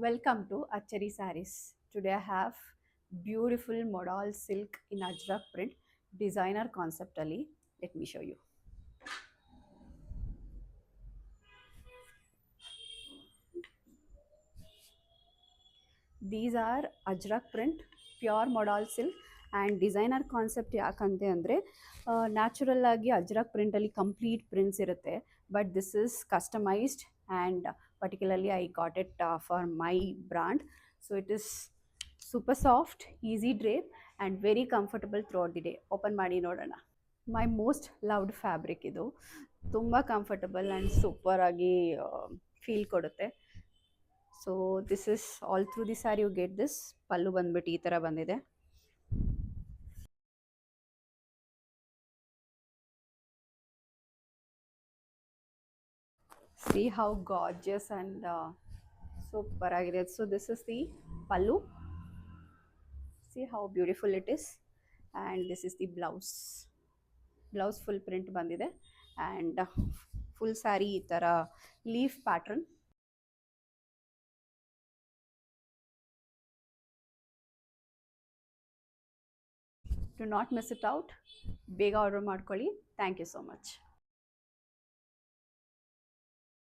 Welcome to Achari Saris. Today I have beautiful modal silk in Ajrak print, designer concept ali. Let me show you. These are Ajrak print, pure modal silk and designer concept ಯಾಕಂತೆ ಅಂದರೆ natural ಆಗಿ Ajrakh ಪ್ರಿಂಟಲ್ಲಿ complete prints ಇರುತ್ತೆ but this is customised and particularly I got it for my brand so it is super soft easy drape and very comfortable through out the day open ಮಾಡಿ ನೋಡೋಣ ಮೈ most loved fabric ಇದು ತುಂಬ comfortable and super ಆಗಿ feel ಕೊಡುತ್ತೆ so this is all through the sari you get this ಪಲ್ಲು ಬಂದ್ಬಿಟ್ಟು ಈ ಥರ ಬಂದಿದೆ see how gorgeous and super agide. So this is the pallu, see how beautiful it is, and this is the blouse full print bandide and full saree ee tara leaf pattern. Do not miss it out, bega order ಮಾಡ್ಕೊಳ್ಳಿ. Thank you so much.